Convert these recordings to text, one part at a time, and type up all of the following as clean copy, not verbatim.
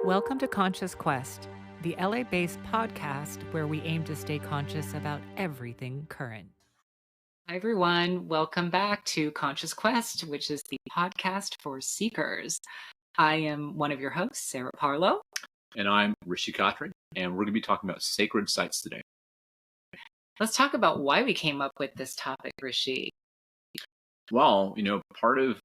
Welcome to Conscious Quest, the LA-based podcast where we aim to stay conscious about everything current. Hi, everyone. Welcome back to Conscious Quest, which is the podcast for seekers. I am one of your hosts, Sarah Parlow. And I'm Rishi and we're going to be talking about sacred sites today. Let's talk about why we came up with this topic, Rishi. Well, part of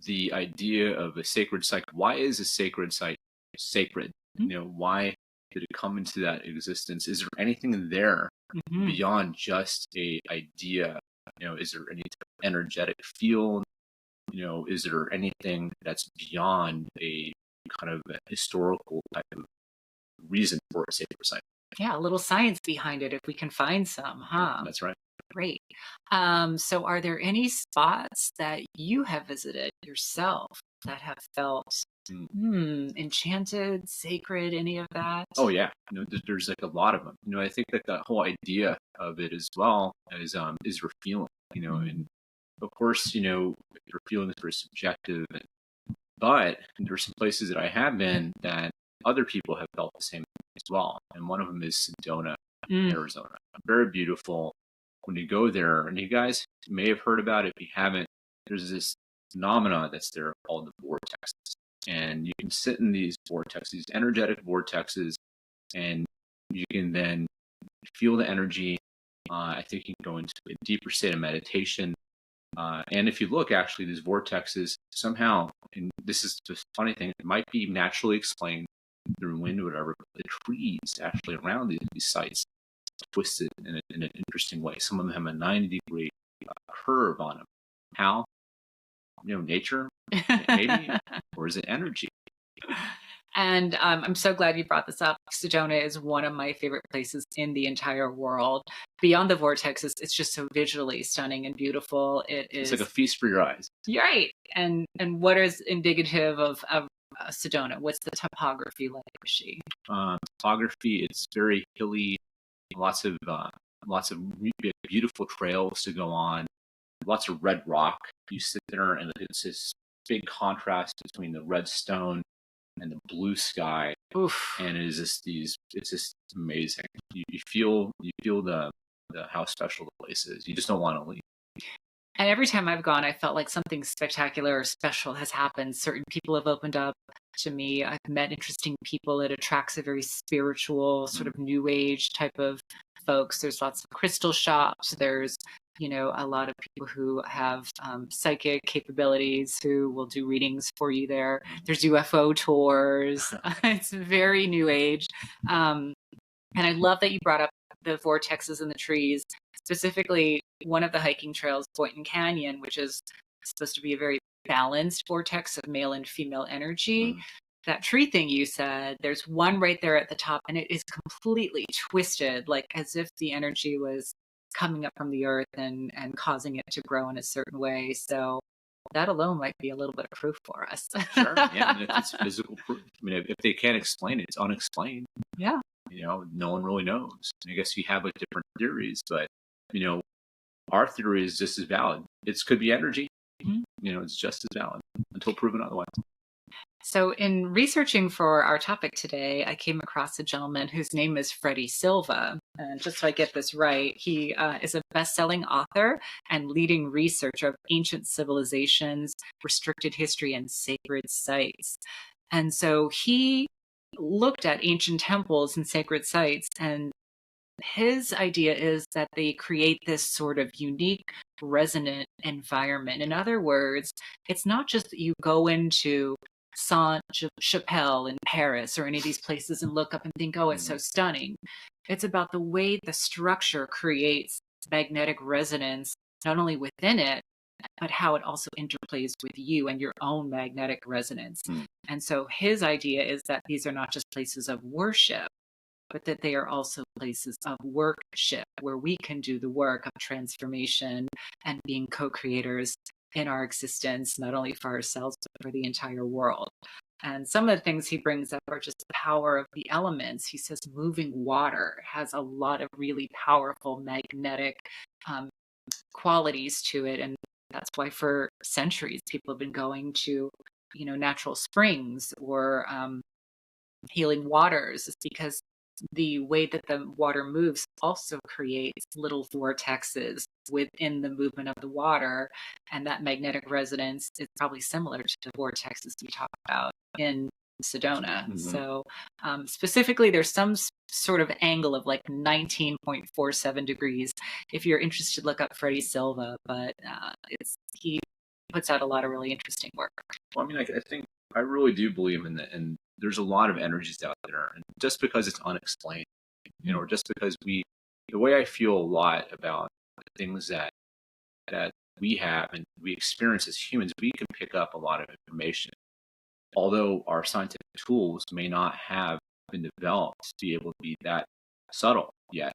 the idea of a sacred site, why is a sacred site sacred? Why did it come into that existence? Is there anything there beyond just a idea? Is there any type of energetic field? Is there anything that's beyond a kind of a historical type of reason for a sacred site? Yeah, a little science behind it if we can find some, huh? That's right. Great. So are there any spots that you have visited yourself that have felt enchanted, sacred, any of that? Oh yeah, there's like a lot of them. I think that the whole idea of it as well is your feeling. And of course, your feeling is very subjective. But there's some places that I have been that other people have felt the same thing as well. And one of them is Sedona, Arizona. Very beautiful. When you go there, and you guys may have heard about it, if you haven't, there's this phenomena that's there called the vortexes. And you can sit in these vortexes, these energetic vortexes, and you can then feel the energy. I think you can go into a deeper state of meditation. And if you look, actually, these vortexes somehow, and this is the funny thing, it might be naturally explained through wind or whatever, but the trees actually around these sites twisted in an interesting way. Some of them have a 90-degree curve on them. How? Nature, maybe, or is it energy? And I'm so glad you brought this up. Sedona is one of my favorite places in the entire world. Beyond the vortexes, it's just so visually stunning and beautiful. It's like a feast for your eyes. You're right. And what is indicative of Sedona? What's the topography like, Rishi? Topography, it's very hilly. Lots of beautiful trails to go on. Lots of red rock. You sit there, and it's this big contrast between the red stone and the blue sky. Oof. And it's just amazing. You feel the how special the place is. You just don't want to leave. And every time I've gone, I felt like something spectacular or special has happened. Certain people have opened up to me. I've met interesting people. It attracts a very spiritual, sort of new age type of folks. There's lots of crystal shops. There's, a lot of people who have psychic capabilities who will do readings for you there. There's UFO tours. It's very new age. And I love that you brought up the vortexes in the trees. Specifically, one of the hiking trails, Boynton Canyon, which is supposed to be a very balanced vortex of male and female energy. That tree thing you said, there's one right there at the top, and it is completely twisted, like as if the energy was coming up from the earth and causing it to grow in a certain way. So that alone might be a little bit of proof for us. Sure, yeah, and if it's physical proof. I mean, if they can't explain it, it's unexplained. Yeah. No one really knows. I guess we have different theories, but our theory is just as valid. It could be energy. It's just as valid until proven otherwise. So in researching for our topic today, I came across a gentleman whose name is Freddy Silva. And just so I get this right, he is a best-selling author and leading researcher of ancient civilizations, restricted history, and sacred sites. And so he looked at ancient temples and sacred sites, and his idea is that they create this sort of unique, resonant environment. In other words, it's not just that you go into Sainte-Chapelle in Paris or any of these places and look up and think, oh, it's so stunning. It's about the way the structure creates magnetic resonance, not only within it, but how it also interplays with you and your own magnetic resonance. And so his idea is that these are not just places of worship, but that they are also places of WORKship, where we can do the work of transformation and being co-creators in our existence, not only for ourselves, but for the entire world. And some of the things he brings up are just the power of the elements. He says moving water has a lot of really powerful magnetic qualities to it. And that's why for centuries, people have been going to, natural springs or healing waters is because the way that the water moves also creates little vortexes within the movement of the water. And that magnetic resonance is probably similar to the vortexes we talked about in Sedona. Mm-hmm. So specifically, there's some sort of angle of like 19.47 degrees. If you're interested, look up Freddy Silva, but he puts out a lot of really interesting work. Well, I mean, I think I really do believe in that, and there's a lot of energies out there, and just because it's unexplained, you know, or just because the way I feel a lot about the things that we have and we experience as humans, we can pick up a lot of information, although our scientific tools may not have been developed to be able to be that subtle yet.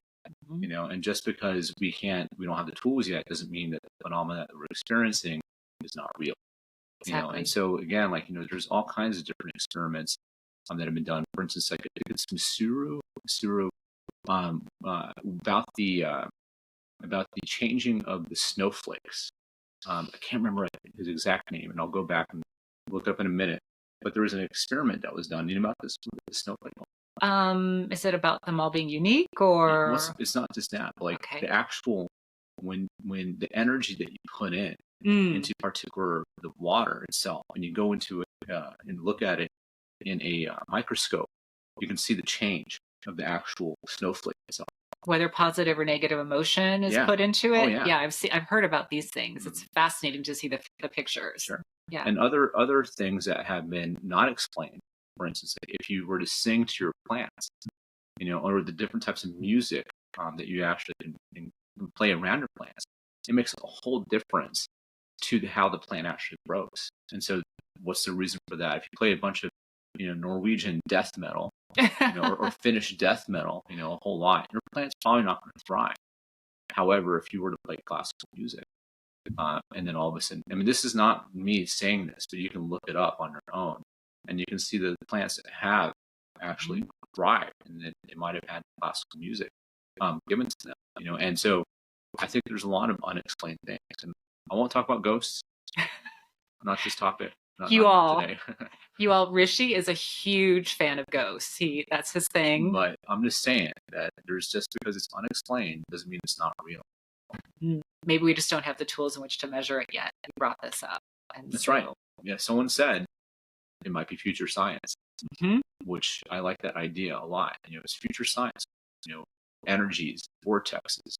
You know, and just because we don't have the tools yet, doesn't mean that the phenomena that we're experiencing is not real. Exactly. You know, and so again, like, you know, there's all kinds of different experiments that have been done. For instance, like I think it's Masuru about the changing of the snowflakes. I can't remember his exact name, and I'll go back and look up in a minute. But there was an experiment that was done. You know about this the snowflake? Is it about them all being unique, or it's not just that, but like the actual when the energy that you put in into particular the water itself, and you go into it and look at it in a microscope, you can see the change of the actual snowflake itself. Whether positive or negative emotion is put into it. Oh, yeah. I've heard about these things. It's fascinating to see the pictures. Sure. Yeah. And other things that have been not explained. For instance, if you were to sing to your plants, you know, or the different types of music that you actually can play around your plants, it makes a whole difference to how the plant actually grows. And so, what's the reason for that? If you play a bunch of, you know, Norwegian death metal, you know, or Finnish death metal, you know, a whole lot, your plant's probably not going to thrive. However, if you were to play classical music, and then all of a sudden, I mean, this is not me saying this, but you can look it up on your own, and you can see the plants that have actually thrived, and that they might have had classical music given to them, you know. And so, I think there's a lot of unexplained things, and I won't talk about ghosts. Not this topic. You all, Rishi is a huge fan of ghosts. That's his thing. But I'm just saying that just because it's unexplained doesn't mean it's not real. Maybe we just don't have the tools in which to measure it yet. You brought this up. And that's right. Yeah, someone said it might be future science, which I like that idea a lot. You know, it's future science. You know, energies, vortexes,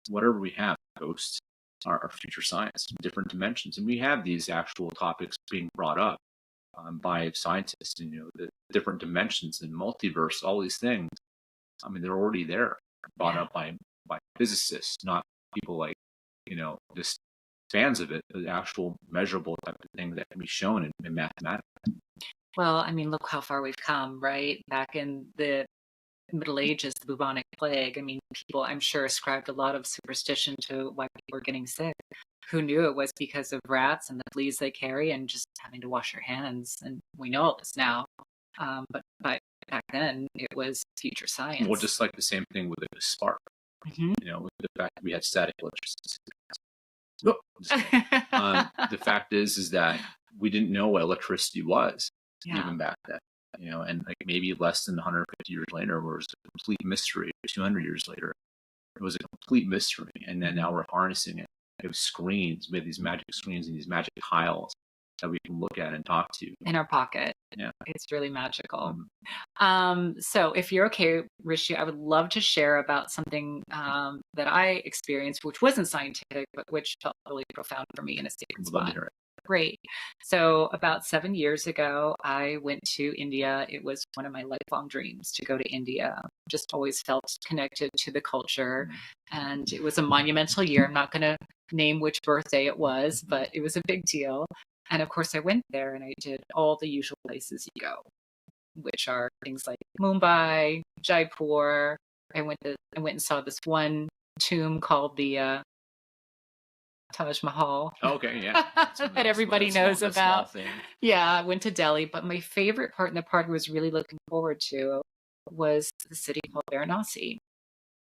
whatever we have, ghosts are future science, different dimensions, and we have these actual topics being brought up by scientists. And, you know, the different dimensions and multiverse, all these things. I mean, they're already there, brought up by physicists, not people like, you know, just fans of it, the actual measurable type of thing that can be shown in mathematics. Well, I mean, look how far we've come, right? Back in the Middle Ages, the bubonic plague. I mean, people, I'm sure, ascribed a lot of superstition to why people were getting sick. Who knew it was because of rats and the fleas they carry and just having to wash your hands? And we know all this now. But back then, it was future science. Well, just like the same thing with the spark. You know, with the fact that we had static electricity. The fact is that we didn't know what electricity was even back then. You know, and like maybe less than 150 years later, where it was a complete mystery. 200 years later, it was a complete mystery, and then now we're harnessing it. We have screens. We have these magic screens and these magic tiles that we can look at and talk to in our pocket. Yeah, it's really magical. So if you're okay, Rishi, I would love to share about something that I experienced, which wasn't scientific, but which felt really profound for me in a sacred spot. Great. So about 7 years ago, I went to India. It was one of my lifelong dreams to go to India. Just always felt connected to the culture. And it was a monumental year. I'm not going to name which birthday it was, but it was a big deal. And of course, I went there and I did all the usual places you go, which are things like Mumbai, Jaipur. I went and saw this one tomb called the Taj Mahal. Okay, yeah. That everybody knows about. Yeah, I went to Delhi, but my favorite part and the part I was really looking forward to was the city called Varanasi.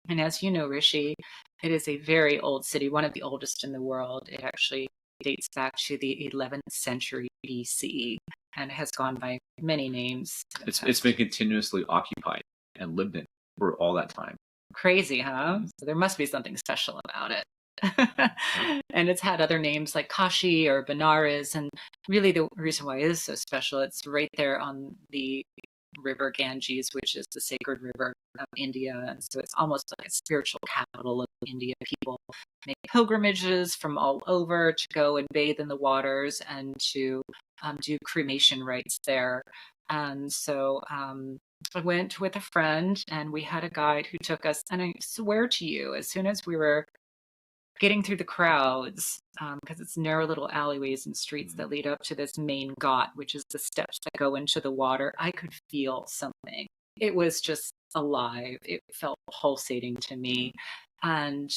And as you know, Rishi, it is a very old city, one of the oldest in the world. It actually dates back to the 11th century BC. and has gone by many names. It's been continuously occupied and lived in for all that time. Crazy, huh? So there must be something special about it. And it's had other names like Kashi or Benares, and really the reason why it is so special, it's right there on the river Ganges, which is the sacred river of India, and so it's almost like a spiritual capital of India. People make pilgrimages from all over to go and bathe in the waters and to do cremation rites there. And so I went with a friend, and we had a guide who took us, and I swear to you, as soon as we were getting through the crowds, because it's narrow little alleyways and streets that lead up to this main ghat, which is the steps that go into the water, I could feel something. It was just alive. It felt pulsating to me. And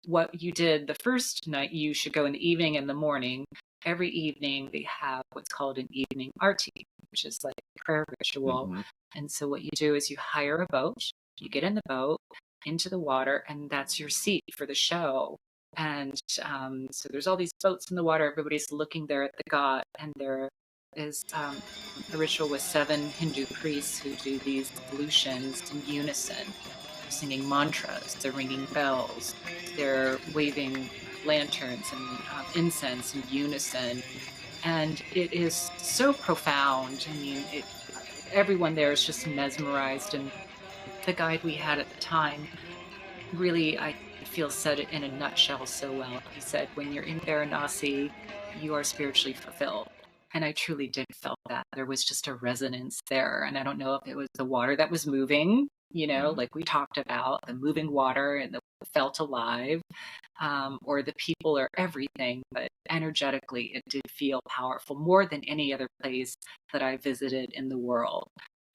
what you did the first night, you should go in the evening and the morning. Every evening they have what's called an evening arti, which is like a prayer ritual. And so what you do is you hire a boat, you get in the boat, into the water, and that's your seat for the show. And so there's all these boats in the water. Everybody's looking there at the ghat, and there is a ritual with 7 Hindu priests who do these ablutions in unison. They're singing mantras, they're ringing bells, they're waving lanterns and incense in unison. And it is so profound. I mean, everyone there is just mesmerized. And the guide we had at the time really, I feel, said it in a nutshell so well. He said, when you're in Varanasi, you are spiritually fulfilled. And I truly did felt that. There was just a resonance there. And I don't know if it was the water that was moving, like we talked about, the moving water and the felt alive, or the people or everything, but energetically it did feel powerful more than any other place that I visited in the world.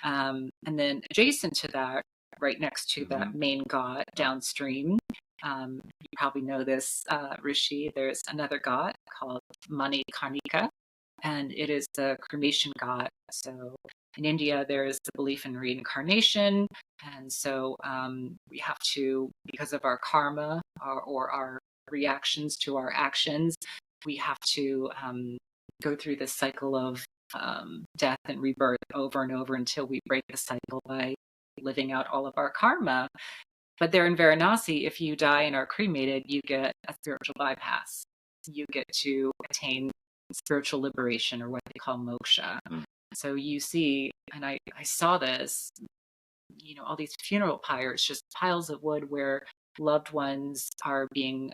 And then adjacent to that, right next to that main ghat downstream, you probably know this, Rishi, there's another ghat called Manikarnika, and it is the cremation ghat. So in India, there is the belief in reincarnation, and so we have to, because of our karma or our reactions to our actions, we have to go through this cycle of death and rebirth over and over until we break the cycle by living out all of our karma. But there in Varanasi, if you die and are cremated, you get a spiritual bypass. You get to attain spiritual liberation, or what they call moksha. So you see, and I saw this, all these funeral pyres, just piles of wood where loved ones are being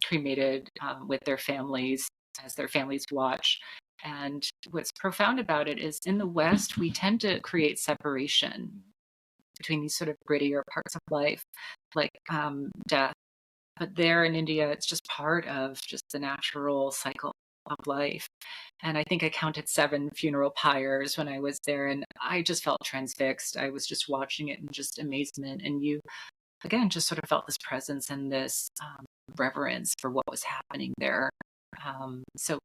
cremated with their families as their families watch. And what's profound about it is, in the West, we tend to create separation between these sort of grittier parts of life, like death. But there in India, it's just part of just the natural cycle of life. And I think I counted 7 funeral pyres when I was there, and I just felt transfixed. I was just watching it in just amazement. And you, again, just sort of felt this presence and this reverence for what was happening there. So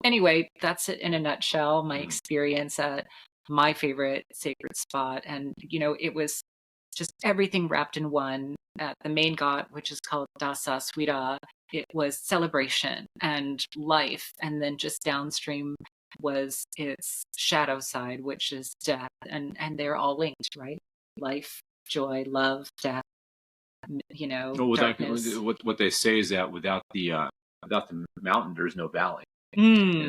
anyway, that's it in a nutshell, my experience at my favorite sacred spot. And, it was just everything wrapped in one. At the main ghat, which is called Dasa Swira, it was celebration and life. And then just downstream was its shadow side, which is death. And they're all linked, right? Life, joy, love, death, darkness. What they say is that without the mountain, there's no valley.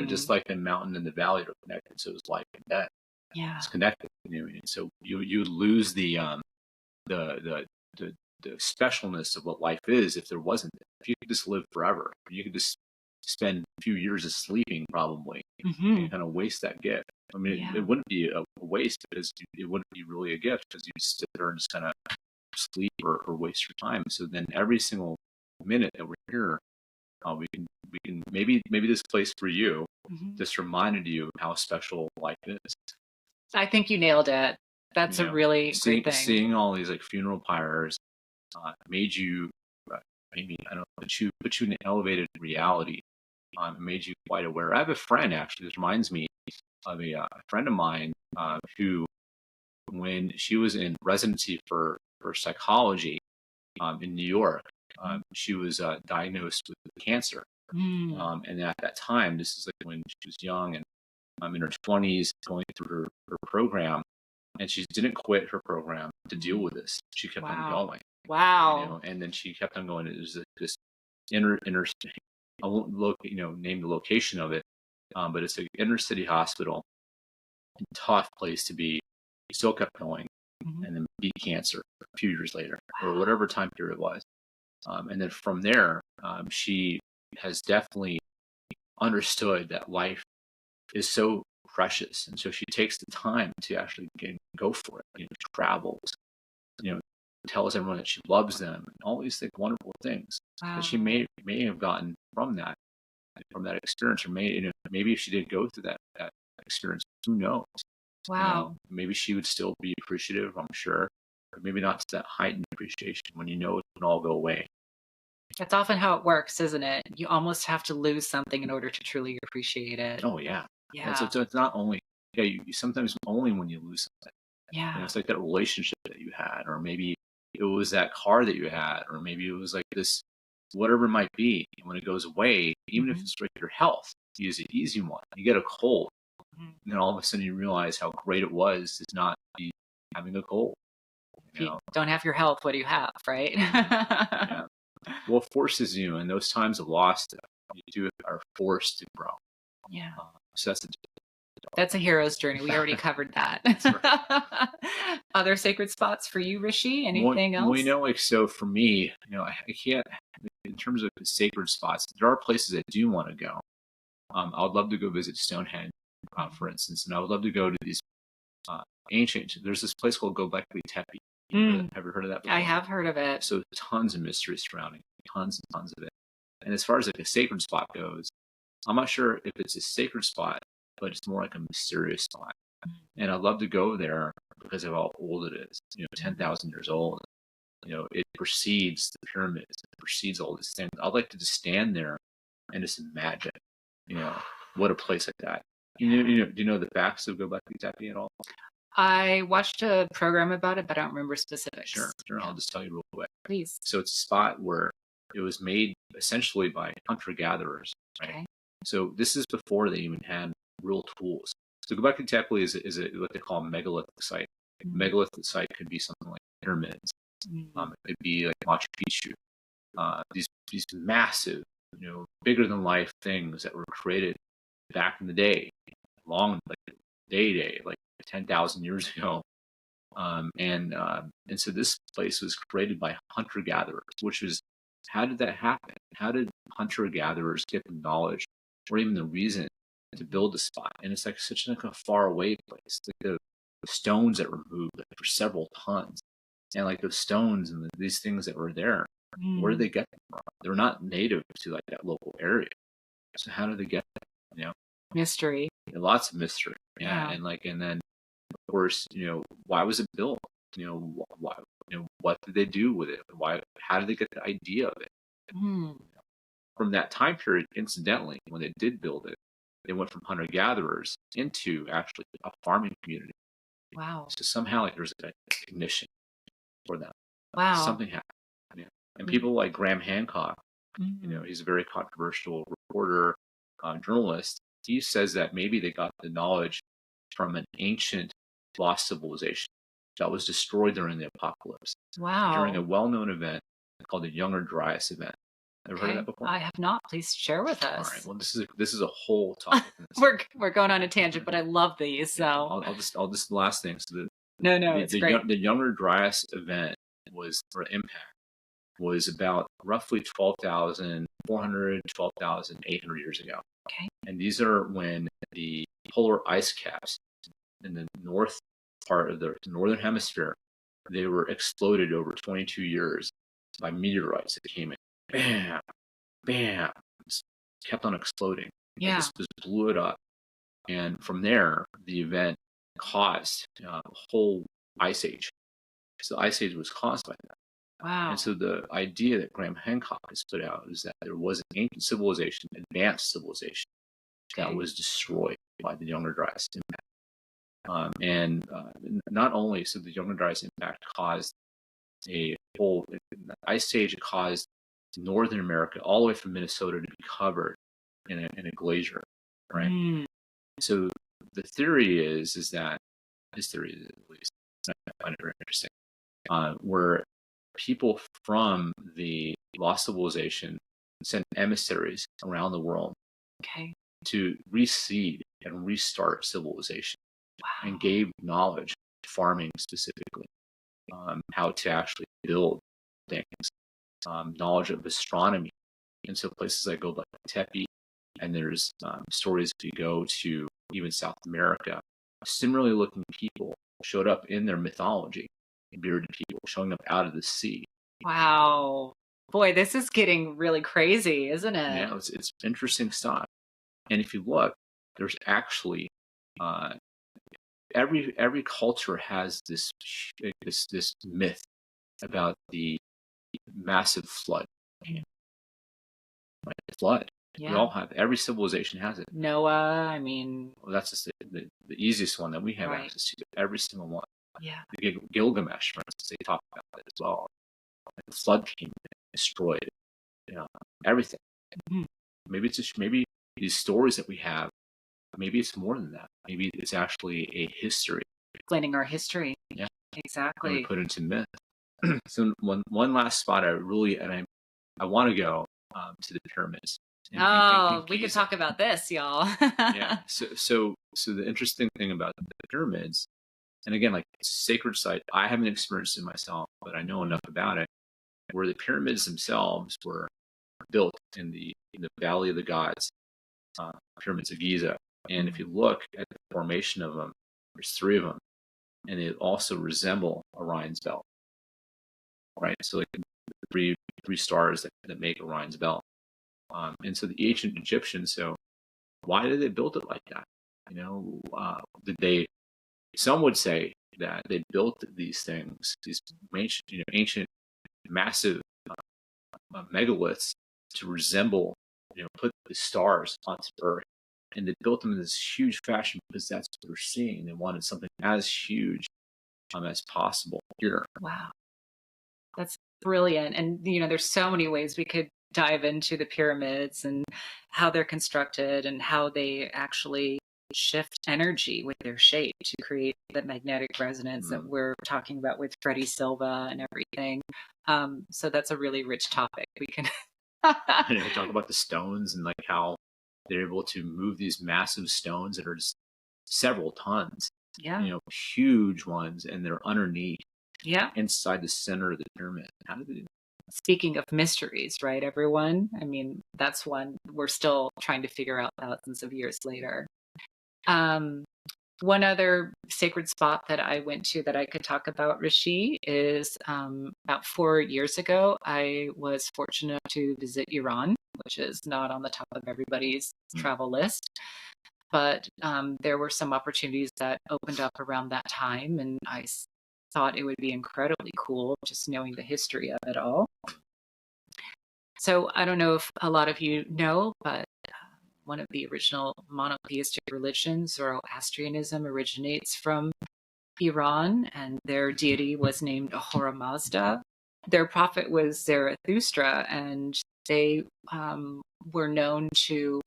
Just like the mountain and the valley are connected, so it's life and death. Yeah, it's connected. And so you lose the specialness of what life is if there wasn't it. If you could just live forever, you could just spend a few years of sleeping, probably, and kind of waste that gift. I mean, it wouldn't be a waste, because it wouldn't be really a gift, because you sit there and just kind of sleep or waste your time. So then every single minute that we're here, we can maybe this place for you just reminded you of how special life is. I think you nailed it. That's a really great thing. Seeing all these like funeral pyres made you, maybe, I don't know, put you in an elevated reality. Made you quite aware. I have a friend, actually, this reminds me of a friend of mine who, when she was in residency for psychology in New York, she was diagnosed with cancer. And at that time, this is like when she was young, and in her 20s, going through her program, and she didn't quit her program to deal with this. She kept on going. Wow. And then she kept on going. It was this inner. I won't name the location of it, but it's an inner city hospital, a tough place to be. Still kept going, and then beat cancer a few years later, or whatever time period it was. And then from there, she has definitely understood that life is so precious, and so she takes the time to actually go for it. Travels, tells everyone that she loves them, and all these wonderful things that she may have gotten from that experience, or maybe if she didn't go through that experience, who knows? Wow. Maybe she would still be appreciative, I'm sure, but maybe not to that heightened appreciation when it can all go away. That's often how it works, isn't it? You almost have to lose something in order to truly appreciate it. Oh yeah. Yeah. And so it's not only you sometimes only when you lose something. Yeah. It's like that relationship that you had, or maybe it was that car that you had, or maybe it was like this, whatever it might be. And when it goes away, even if it's for your health, use an easy one. You get a cold, and then all of a sudden you realize how great it was to not be having a cold. If you don't have your health, what do you have, right? Yeah. Well, it forces you, in those times of loss, you are forced to grow. Yeah. So that's a hero's journey. We already covered that. Right. Other sacred spots for you, Rishi? Anything else? So for me, I can't, in terms of the sacred spots, there are places I do want to go. I would love to go visit Stonehenge, for instance, and I would love to go to these ancient. There's this place called Gobekli Tepe. Have you heard of that before? I have heard of it. So tons of mystery surrounding it, tons and tons of it. And as far as a sacred spot goes, I'm not sure if it's a sacred spot, but it's more like a mysterious spot. And I'd love to go there because of how old it is. 10,000 years old. It precedes the pyramids. It precedes all these things. I'd like to just stand there and just imagine, what a place like that. Do you know the facts of Gobekli Tepe at all? I watched a program about it, but I don't remember specifics. Sure. Yeah. I'll just tell you real quick. Please. So it's a spot where it was made essentially by hunter-gatherers, right? Okay. So this is before they even had real tools. So Gobekli Tepe is what they call a megalithic site. Megalithic site could be something like pyramids. It could be like Machu Picchu. These massive, bigger than life things that were created back in the day, long like day, like 10,000 years ago. And so this place was created by hunter-gatherers, which was, how did that happen? How did hunter-gatherers get the knowledge or even the reason to build the spot? And it's like such a far away place. Like the stones that were moved for several tons, and like those stones and these things that were there, where did they get them from? They're not native to like that local area. So how did they get them? Mystery. Lots of mystery. Yeah. And then of course, why was it built? Why? What did they do with it? Why? How did they get the idea of it? From that time period, incidentally, when they did build it, they went from hunter-gatherers into actually a farming community. Wow. So somehow there's a recognition for them. Wow. Something happened. Yeah. And people like Graham Hancock, he's a very controversial reporter, journalist. He says that maybe they got the knowledge from an ancient lost civilization that was destroyed during the apocalypse. Wow. During a well-known event called the Younger Dryas event. Ever heard of that before? I have not. Please share with us. All right. Well, this is a whole topic. We're going on a tangent, but I love these. So I'll just the last thing. So it's great. The Younger Dryas event impact was about roughly 12,400, 12,800 years ago. Okay. And these are when the polar ice caps in the north part of the northern hemisphere, they were exploded over 22 years by meteorites that came in. Bam, bam, just kept on exploding. Yeah. Just blew it up. And from there, the event caused a whole ice age. So the ice age was caused by that. Wow. And so the idea that Graham Hancock has put out is that there was an ancient civilization, advanced civilization, that was destroyed by the Younger Dryas impact. And not only, so the Younger Dryas impact caused a whole ice age, caused Northern America, all the way from Minnesota, to be covered in a glacier, right? So the theory is that this theory is at least I find it very interesting, where people from the lost civilization sent emissaries around the world Okay. to reseed and restart civilization, Wow. and gave knowledge, farming specifically, how to actually build things, knowledge of astronomy. And so places like Gobekli Tepe, and there's stories if you go to even South America, similarly looking people showed up in their mythology, bearded people showing up out of the sea. Wow. Boy, this is getting really crazy, isn't it? Yeah, it's interesting stuff. And if you look, there's actually every culture has this myth about the massive flood. Right? The flood. We Yeah. all have. Every civilization has it. Noah, I mean, Well, that's just the easiest one that we have Right. access to. Every single one. yeah. The Gilgamesh, for instance, they talk about it as well. The flood came and destroyed, everything. Mhm. Maybe these stories that we have, maybe it's more than that. Maybe it's actually a history. Explaining our history. Yeah. And we Exactly. put into myth. So one last spot I want to go to the pyramids. Oh, we could Giza. talk about this, y'all. Yeah. So the interesting thing about the pyramids, and again, like it's a sacred site. I haven't experienced it myself, but I know enough about it. Where the pyramids themselves were built in the Valley of the Gods, pyramids of Giza. And if you look at the formation of them, there's three of them, and they also resemble Orion's belt, right? So like three stars that make Orion's belt. And so the ancient Egyptians, so why did they build it like that? Did they? Some would say that they built these things, these ancient, massive megaliths, to resemble, put the stars onto Earth, and they built them in this huge fashion because that's what they're seeing. They wanted something as huge as possible here. Wow. That's brilliant. And, there's so many ways we could dive into the pyramids and how they're constructed and how they actually shift energy with their shape to create the magnetic resonance that we're talking about with Freddy Silva and everything. So that's a really rich topic. We can talk about the stones and like how they're able to move these massive stones that are just several tons. Yeah. Huge ones, and they're underneath. Yeah. Inside the center of the pyramid. How did they do that? Speaking of mysteries, right, everyone? I mean, that's one we're still trying to figure out thousands of years later. One other sacred spot that I went to that I could talk about, Rishi, is about 4 years ago, I was fortunate to visit Iran, which is not on the top of everybody's travel list. But there were some opportunities that opened up around that time, and I thought it would be incredibly cool just knowing the history of it all. So I don't know if a lot of you know, but one of the original monotheistic religions, Zoroastrianism, originates from Iran, and their deity was named Ahura Mazda. Their prophet was Zarathustra, and they were known to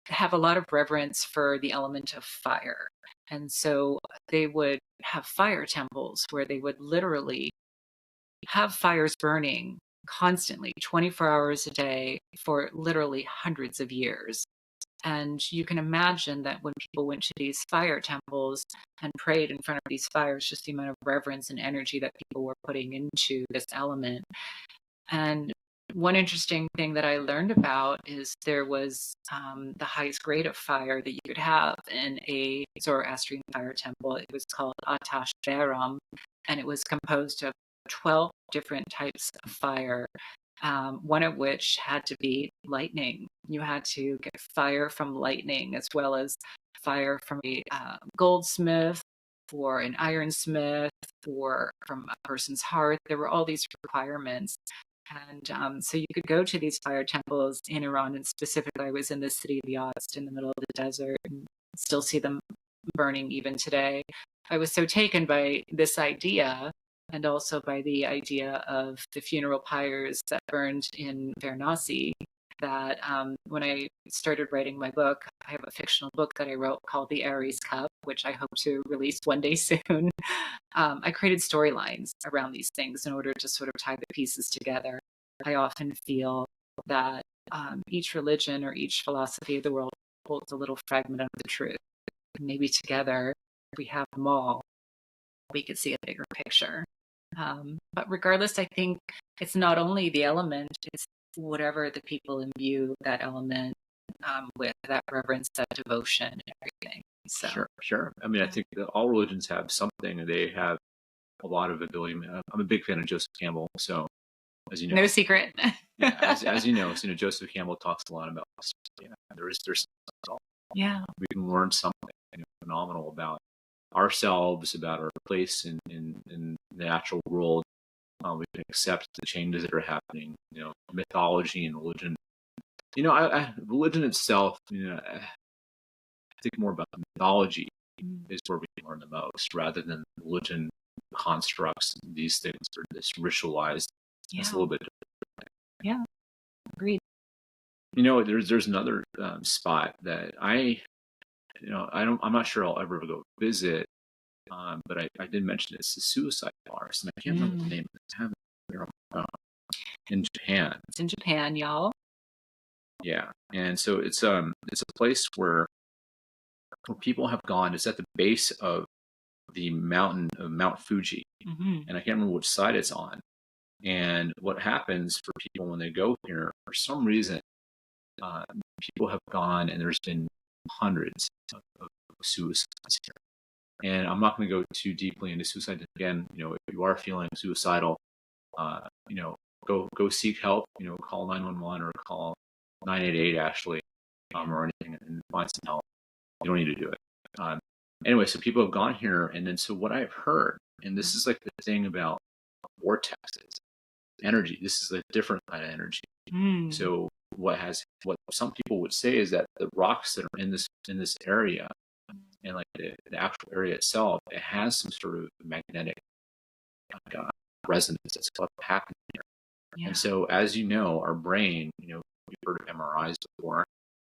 have a lot of reverence for the element of fire. And so they would have fire temples where they would literally have fires burning constantly, 24 hours a day for literally hundreds of years. And you can imagine that when people went to these fire temples and prayed in front of these fires, just the amount of reverence and energy that people were putting into this element. And one interesting thing that I learned about is there was the highest grade of fire that you could have in a Zoroastrian fire temple. It was called Atash Beram, and it was composed of 12 different types of fire, one of which had to be lightning. You had to get fire from lightning as well as fire from a goldsmith or an ironsmith or from a person's hearth. There were all these requirements. And so you could go to these fire temples in Iran, and specifically I was in the city of Yazd in the middle of the desert and still see them burning even today. I was so taken by this idea and also by the idea of the funeral pyres that burned in Varanasi. that when I started writing my book, I have a fictional book that I wrote called The Aries Cup, which I hope to release one day soon. I created storylines around these things in order to sort of tie the pieces together. I often feel that each religion or each philosophy of the world holds a little fragment of the truth. Maybe together, if we have them all, we could see a bigger picture. But regardless, I think it's not only the element, it's whatever the people imbue that element with, that reverence, that devotion, and everything. So, Sure. I mean, I think that all religions have something. They have a lot of ability. I'm a big fan of Joseph Campbell. So, as you know, no secret. as you know, Joseph Campbell talks a lot about there's Yeah. we can learn something phenomenal about ourselves, about our place in the natural world. We can accept the changes that are happening. Mythology and religion. Religion itself. I think more about the mythology is where we can learn the most, rather than religion constructs. These things are this ritualized. Yeah. It's a little bit different. Yeah. Agreed. There's another spot that I'm not sure I'll ever go visit, but I did mention it's the suicide forest, and I can't remember the name of it. I have it in Japan. It's in Japan, y'all. Yeah, and so it's a place where people have gone. It's at the base of the mountain of Mount Fuji, and I can't remember which side it's on. And what happens for people when they go here, for some reason, people have gone, and there's been hundreds of suicides here. And I'm not going to go too deeply into suicide. Again, if you are feeling suicidal, go seek help. Call 911 or call 988 actually, or anything, and find some help. You don't need to do it. Anyway, so people have gone here, and then so what I've heard, and this is like the thing about vortexes, energy. This is a different kind of energy. So what some people would say is that the rocks that are in this area, and like the actual area itself, it has some sort of magnetic resonance that's happening here. Yeah. And so, as you know, our brain, we've heard of MRIs before,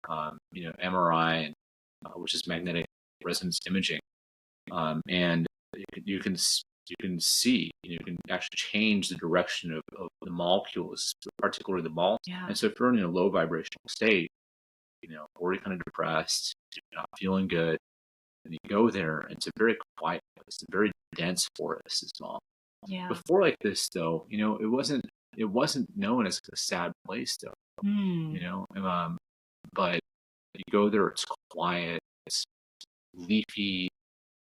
MRI, which is magnetic resonance imaging, and you can see, you can actually change the direction of the molecules, particularly the ball. Yeah. And so, if you're in a low vibrational state, already kind of depressed, not feeling good, and you go there, and it's a very quiet place, a very dense forest as well. Yeah. Before like this, though, it wasn't known as a sad place, though. But you go there, it's quiet, it's leafy.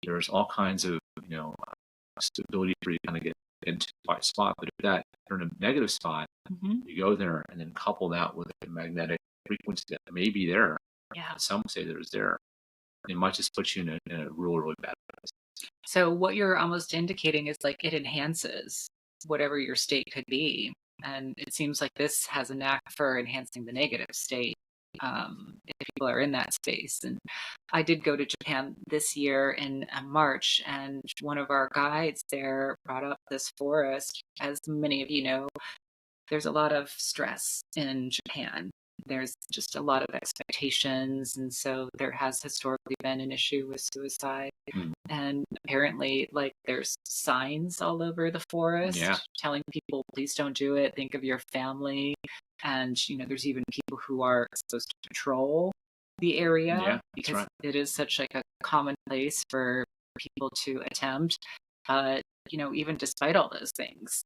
There's all kinds of stability for you to kind of get into a quiet spot. But if you're in a negative spot, you go there, and then couple that with a magnetic frequency that may be there. Yeah. Some say there's there. It might just put you in a really, really bad place. So what you're almost indicating is like it enhances whatever your state could be. And it seems like this has a knack for enhancing the negative state if people are in that space. And I did go to Japan this year in March, and one of our guides there brought up this forest. As many of you know, there's a lot of stress in Japan. There's just a lot of expectations, and so there has historically been an issue with suicide. And apparently, like, there's signs all over the forest telling people, please don't do it, think of your family. And there's even people who are supposed to patrol the area because it is such like a common place for people to attempt. But even despite all those things,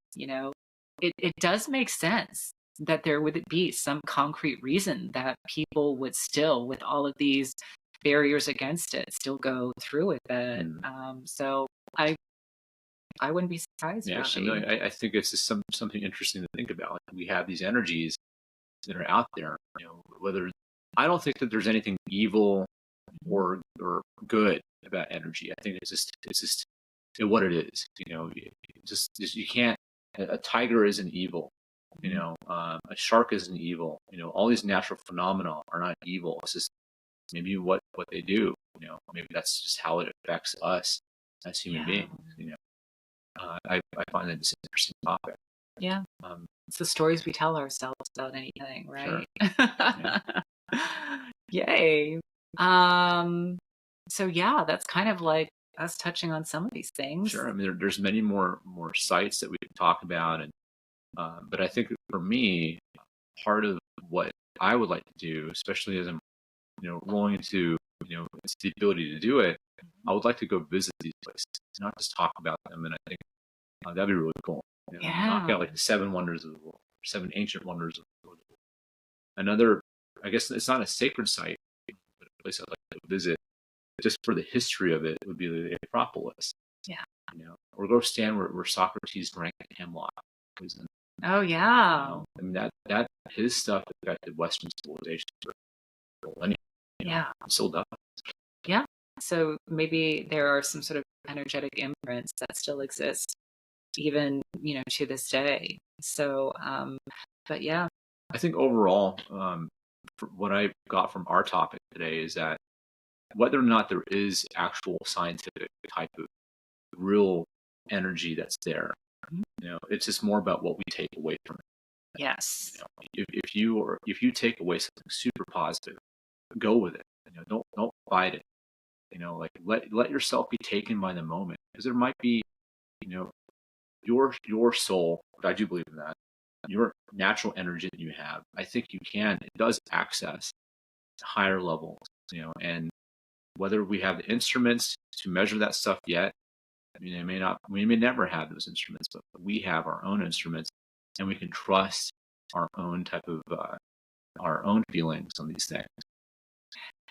it does make sense that there would be some concrete reason that people would still, with all of these barriers against it, still go through with it. So I wouldn't be surprised. Yeah, I think it's just something interesting to think about. Like, we have these energies that are out there. Whether I don't think that there's anything evil or good about energy. I think it's just what it is. You can't. A tiger isn't evil. A shark isn't evil. All these natural phenomena are not evil. It's just maybe what they do. Maybe that's just how it affects us as human beings. I find that it's an interesting topic. Yeah. It's the stories we tell ourselves about anything, right? Sure. Yeah. Yay. So yeah, that's kind of like us touching on some of these things. Sure. I mean, there's many more sites that we can talk about, and but I think for me, part of what I would like to do, especially as I'm, rolling into, it's the ability to do it. I would like to go visit these places, not just talk about them. And I think that'd be really cool. Knock Yeah. out like the seven wonders of the world, seven ancient wonders of the world. Another, I guess it's not a sacred site, but a place I'd like to visit just for the history of it would be the Acropolis. Yeah. Or go stand where Socrates drank the hemlock. Oh yeah. I mean that his stuff affected Western civilization for millennia. Yeah. It still does. Yeah. So maybe there are some sort of energetic imprints that still exist, even to this day. So, but yeah. I think overall, what I got from our topic today is that whether or not there is actual scientific type of real energy that's there, it's just more about what we take away from it. Yes. If you take away something super positive, go with it. Don't fight it. Like let yourself be taken by the moment, because there might be, your soul. I do believe in that. Your natural energy that you have, I think it does access higher levels. And whether we have the instruments to measure that stuff yet, I mean, we may never have those instruments, but we have our own instruments, and we can trust our own type of our own feelings on these things.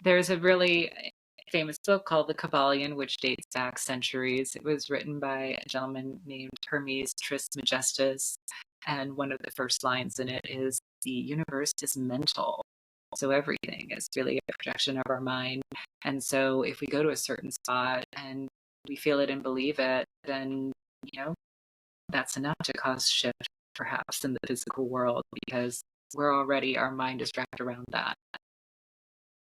There's a really famous book called The Kabbalion, which dates back centuries. It was written by a gentleman named Hermes Trismegistus, and one of the first lines in it is, "The universe is mental." So everything is really a projection of our mind. And so if we go to a certain spot and we feel it and believe it, then, that's enough to cause shift perhaps in the physical world, because our mind is wrapped around that.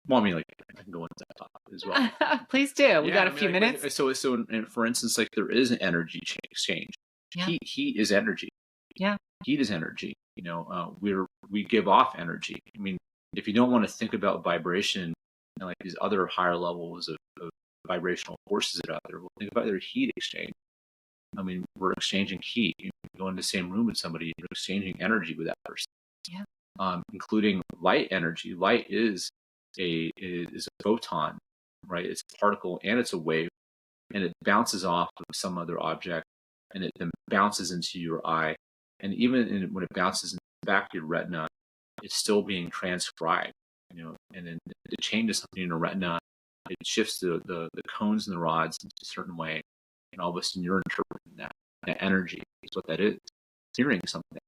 Well, I mean, like, I can go into that topic as well. Please do. We got a few minutes. So, and for instance, like there is an energy exchange. Yeah. Heat is energy. Yeah. Heat is energy. We give off energy. I mean, if you don't want to think about vibration and like these other higher levels of vibrational forces that are out there, well, think about their heat exchange. I mean, we're exchanging heat. You go in the same room with somebody, you're exchanging energy with that person. Yeah. Including light energy. Light is a photon, right? It's a particle and it's a wave, and it bounces off of some other object, and it then bounces into your eye. And even when it bounces back to your retina, it's still being transcribed, and then it changes something in the retina. It shifts the cones and the rods in a certain way, and all of a sudden you're interpreting that energy is what that is. Hearing something,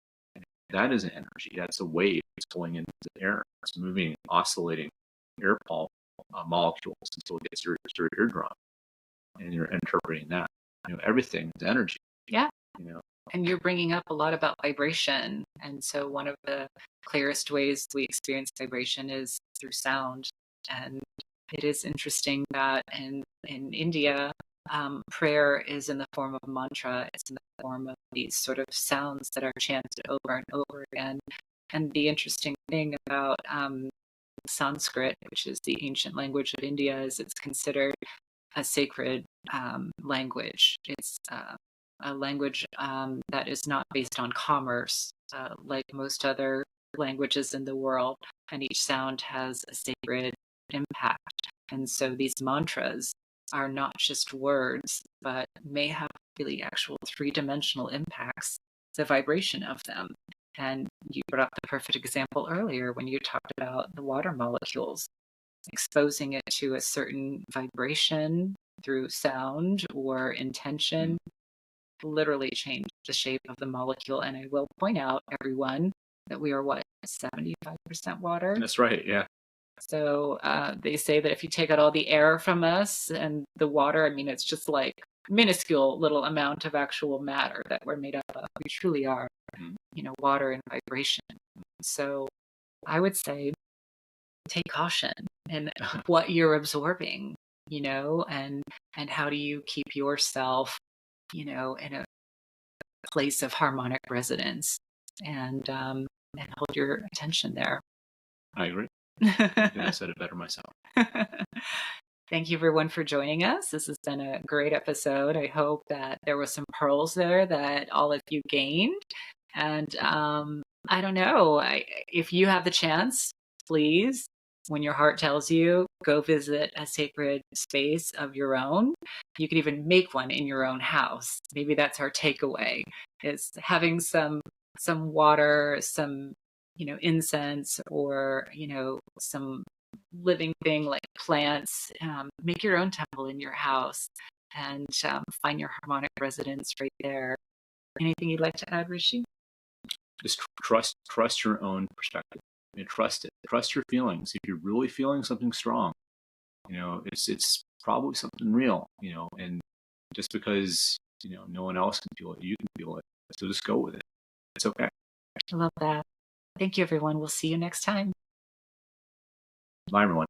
that is an energy. That's a wave. It's going into the air. It's moving, oscillating air molecules until it gets your eardrum, and you're interpreting that. Everything is energy. Yeah. And you're bringing up a lot about vibration. And so one of the clearest ways we experience vibration is through sound. And it is interesting that in India, prayer is in the form of mantra. It's in the form of these sort of sounds that are chanted over and over again. And the interesting thing about Sanskrit, which is the ancient language of India, is it's considered a sacred language. It's a language that is not based on commerce, like most other languages in the world, and each sound has a sacred impact. And so these mantras are not just words, but may have really actual three-dimensional impacts, the vibration of them. And you brought up the perfect example earlier when you talked about the water molecules. Exposing it to a certain vibration through sound or intention literally changed the shape of the molecule. And I will point out, everyone, that we are 75% water? That's right, yeah. So they say that if you take out all the air from us and the water, I mean, it's just like minuscule little amount of actual matter that we're made up of. We truly are, water and vibration. So I would say take caution in what you're absorbing, and how do you keep yourself, in a place of harmonic resonance, and hold your attention there. I agree. I think I said it better myself. Thank you, everyone, for joining us. This has been a great episode. I hope that there were some pearls there that all of you gained. And I don't know, if you have the chance, please, when your heart tells you, go visit a sacred space of your own. You could even make one in your own house. Maybe that's our takeaway, is having some water, some incense, or some living thing like plants. Make your own temple in your house, and find your harmonic resonance right there. Anything you'd like to add, Rishi? Just trust your own perspective. Trust it. Trust your feelings. If you're really feeling something strong, it's probably something real. And just because no one else can feel it, you can feel it. So just go with it. It's okay. I love that. Thank you, everyone. We'll see you next time. Bye, everyone.